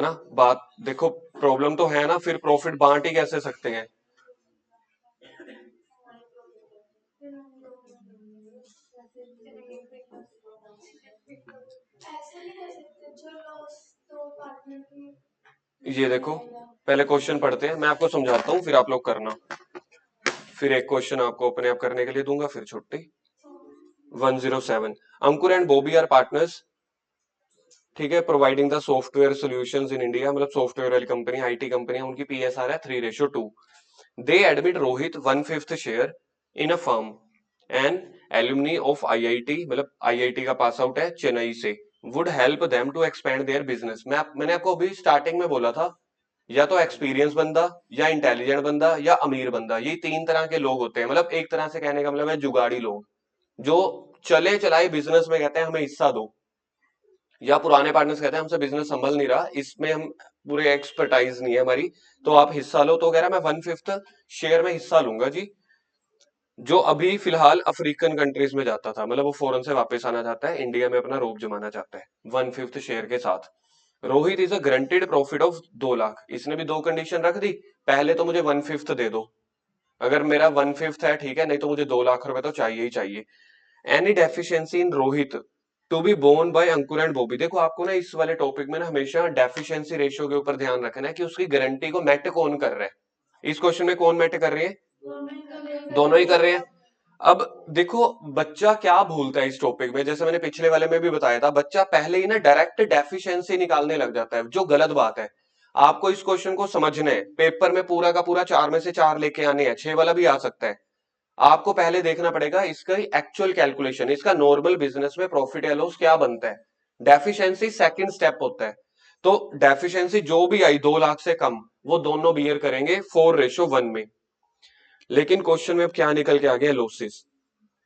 ना? बात देखो, प्रॉब्लम तो है ना, फिर प्रॉफिट बांट ही कैसे सकते हैं? ये देखो, पहले क्वेश्चन पढ़ते हैं, मैं आपको समझाता हूँ फिर आप लोग करना। फिर एक क्वेश्चन आपको अपने आप करने के लिए दूंगा, फिर छुट्टी। 107। Ankur and Bobby are partners, ठीक है, providing the software solutions in India. मतलब सॉफ्टवेयर वाली कंपनी, आईटी कंपनी, उनकी पीएसआर है 3:2। They admit Rohit 1/5 share in a firm and alumni of IIT, मतलब आईआईटी का पास आउट है चेन्नई से, would help them to expand their business. मैंने आपको अभी स्टार्टिंग में बोला था, या तो एक्सपीरियंस बंदा, या इंटेलिजेंट बंदा, या अमीर बंदा, ये तीन तरह के लोग होते हैं। मतलब एक तरह से कहने का मतलब है जुगाड़ी लोग, जो चले चलाए बिजनेस में कहते हैं हमें हिस्सा दो, या पुराने पार्टनर्स कहते हैं हमसे बिजनेस संभल नहीं रहा, इसमें हम पूरे एक्सपर्टाइज नहीं है हमारी, तो आप हिस्सा लो। तो कह रहा है मैं 1/5 शेयर में हिस्सा लूंगा जी। जो अभी फिलहाल अफ्रीकन कंट्रीज में जाता था, मतलब वो फॉरेन से वापस आना चाहता है, इंडिया में अपना रोब जमाना चाहता है 1/5 शेयर के साथ। Rohit is a granted profit of 2 lakh. इसने भी दो कंडीशन रख दी, पहले तो मुझे 1/5 दे दो, अगर मेरा 1/5 है ठीक है, नहीं तो मुझे 2 लाख रुपए तो चाहिए ही चाहिए। Any deficiency in Rohit to be borne by Ankur and Bobby. देखो आपको ना इस वाले टॉपिक में ना हमेशा डेफिशिएंसी रेशियो के ऊपर ध्यान रखना है कि उसकी गारंटी को मेट कौन कर रहा है। इस क्वेश्चन में कौन मेट कर रही है? दोनों ही कर रहे हैं। अब देखो बच्चा क्या भूलता है इस टॉपिक में, जैसे मैंने पिछले वाले में भी बताया था, बच्चा पहले ही ना डायरेक्ट डेफिशिएंसी निकालने लग जाता है, जो गलत बात है। आपको इस क्वेश्चन को समझना है, पेपर में पूरा का पूरा 4 में से 4 लेके आने हैं, 6 वाला भी आ सकता है। आपको पहले देखना पड़ेगा इसका एक्चुअल कैलकुलेशन, इसका नॉर्मल बिजनेस में प्रॉफिट या लॉस क्या बनता है। डेफिशिएंसी सेकंड स्टेप होता है। तो डेफिशिएंसी जो भी आई 2 लाख से कम, वो दोनों बियर करेंगे 4:1 में। लेकिन क्वेश्चन में अब क्या निकल के आ गया? लॉसेस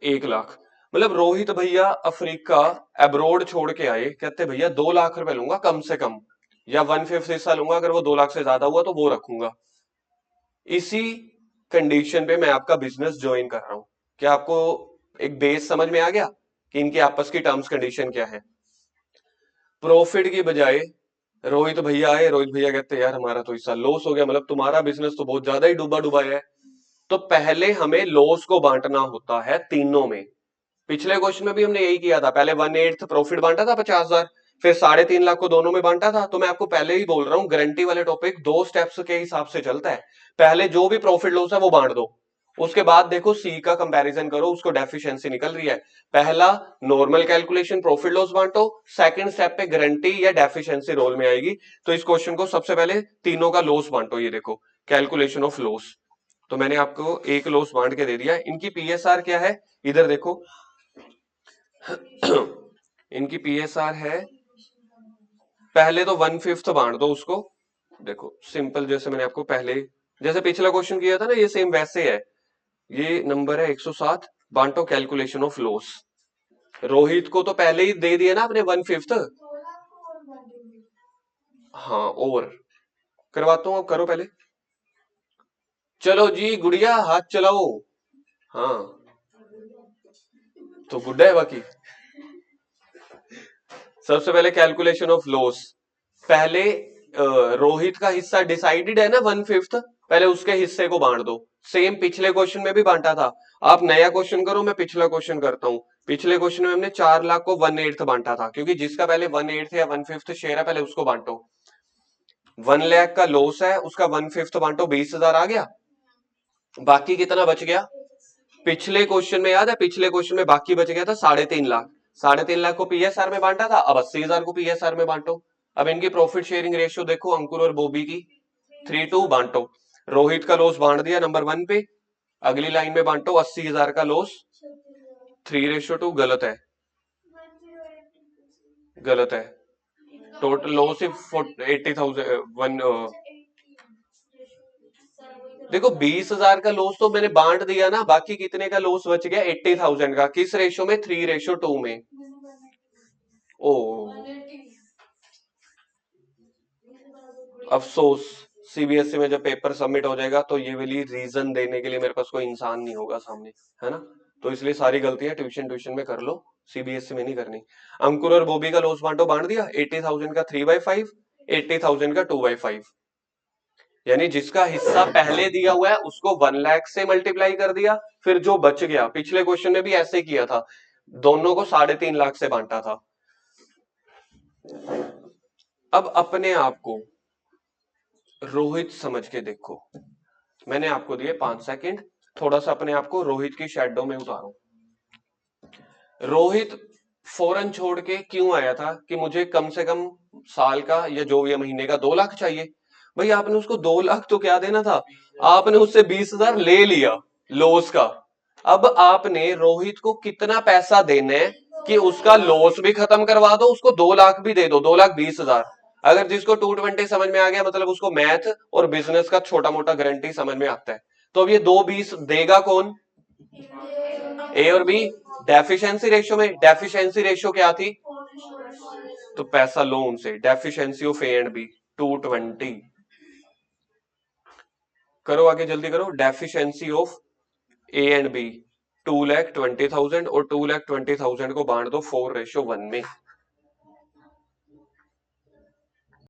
1 लाख। मतलब रोहित भैया अफ्रीका अब्रोड छोड़ के आए, कहते भैया 2 लाख रुपए लूंगा कम से कम, या 1/5 हिस्सा लूंगा, अगर वो 2 लाख से ज्यादा हुआ तो वो रखूंगा। इसी कंडीशन पे मैं आपका बिजनेस ज्वाइन कर रहा हूं। क्या आपको एक बेस समझ में आ गया कि इनकी आपस की टर्म्स कंडीशन क्या है? प्रॉफिट की बजाय रोहित भैया आए, रोहित भैया कहते हैं यार हमारा तो हिस्सा लॉस हो गया, मतलब तुम्हारा बिजनेस तो बहुत ज्यादा ही डूबा डुबाया है। तो पहले हमें लॉस को बांटना होता है तीनों में। पिछले क्वेश्चन में भी हमने यही किया था, पहले 1/8 प्रॉफिट बांटा था 50,000, फिर 3.5 लाख को दोनों में बांटा था। तो मैं आपको पहले ही बोल रहा हूँ, गारंटी वाले टॉपिक 2 स्टेप्स के हिसाब से चलता है। पहले जो भी प्रॉफिट लॉस है वो बांट दो, उसके बाद देखो सी का कंपैरिजन करो, उसको डेफिशिएंसी निकल रही है। पहला नॉर्मल कैलकुलेशन प्रॉफिट लॉस बांटो, सेकंड स्टेप पे गारंटी या डेफिशिएंसी रोल में आएगी। तो इस क्वेश्चन को सबसे पहले तीनों का लॉस बांटो, ये देखो कैलकुलेशन ऑफ लॉस। तो मैंने आपको एक लॉस बांट के दे दिया। इनकी पीएसआर क्या है, इधर देखो। इनकी पीएसआर है, पहले तो 1/5 बांट दो उसको। देखो सिंपल, जैसे मैंने आपको पहले, जैसे पिछला क्वेश्चन किया था ना, ये सेम वैसे है। ये नंबर है 107, बांटो कैलकुलेशन ऑफ लॉस। रोहित को तो पहले ही दे दिया ना आपने 1/5। हाँ, और करवाता हूँ, अब करो पहले। चलो जी गुड़िया हाथ चलाओ। हाँ तो गुड्डा है बाकी। सबसे पहले कैलकुलेशन ऑफ लॉस। पहले रोहित का हिस्सा डिसाइडेड है ना 1/5, पहले उसके हिस्से को बांट दो। सेम पिछले क्वेश्चन में भी बांटा था। आप नया क्वेश्चन करो, मैं पिछला क्वेश्चन करता हूँ। पिछले क्वेश्चन में हमने 4 लाख को 1/8 बांटा था, क्योंकि जिसका पहले 1/8 या 1/5 शेयर है पहले उसको बांटो। 1 लाख का लॉस है, उसका 1/5 बांटो, 20,000 आ गया। बाकी कितना बच गया? पिछले क्वेश्चन में याद है, पिछले क्वेश्चन में बाकी बच गया था 3.5 लाख। 3.5 लाख को पीएसआर में बांटा था, अब 80,000 को पीएसआर में बांटो। अब इनकी प्रॉफिट शेयरिंग रेशियो देखो, अंकुर और बोबी की 3:2 बांटो। रोहित का लॉस बांट दिया नंबर 1 पे। अगली लाइन में बांटो 80,000 का लॉस। 3:2 गलत है, गलत है। टोटल लॉस 80,000 देखो 20,000 का लॉस तो मैंने बांट दिया ना, बाकी कितने का लॉस बच गया? 80,000 का। किस रेशो में? 3:2 में। ओ अफसोस, सीबीएसई में जब पेपर सबमिट हो जाएगा तो ये वाली रीजन देने के लिए मेरे पास कोई इंसान नहीं होगा सामने, है ना। तो इसलिए सारी गलतियां ट्यूशन ट्यूशन में कर लो, सीबीएसई में नहीं करनी। अंकुर और बोबी का लॉस बांटो, बांट दिया। 80,000 का 3/5, 80,000 का 2/5। यानी जिसका हिस्सा पहले दिया हुआ है उसको 1 लाख से मल्टीप्लाई कर दिया, फिर जो बच गया, पिछले क्वेश्चन में भी ऐसे किया था, दोनों को 3.5 लाख से बांटा था। अब अपने आप को रोहित समझ के देखो। मैंने आपको दिए 5 सेकंड, थोड़ा सा अपने आप को रोहित की शेडो में उतारो। रोहित फौरन छोड़ के क्यों आया था कि मुझे कम से कम साल का या जो भी महीने का 2 लाख चाहिए। भाई आपने उसको 2 लाख तो क्या देना था, आपने उससे 20,000 ले लिया लॉस का। अब आपने रोहित को कितना पैसा देना है कि उसका लॉस भी खत्म करवा दो, उसको 2 लाख भी दे दो, 2,20,000। अगर जिसको 220 समझ में आ गया, मतलब उसको मैथ और बिजनेस का छोटा मोटा गारंटी समझ में आता है। तो अब ये 220 देगा कौन? ए और बी। डेफिशिएंसी रेशियो में, डेफिशिएंसी रेशियो क्या थी? तो पैसा लो उनसे। Deficiency of A and B 220। करो आगे जल्दी करो। Deficiency of A and B 2,20,000 और 2,20,000 को बांट दो 4:1 में।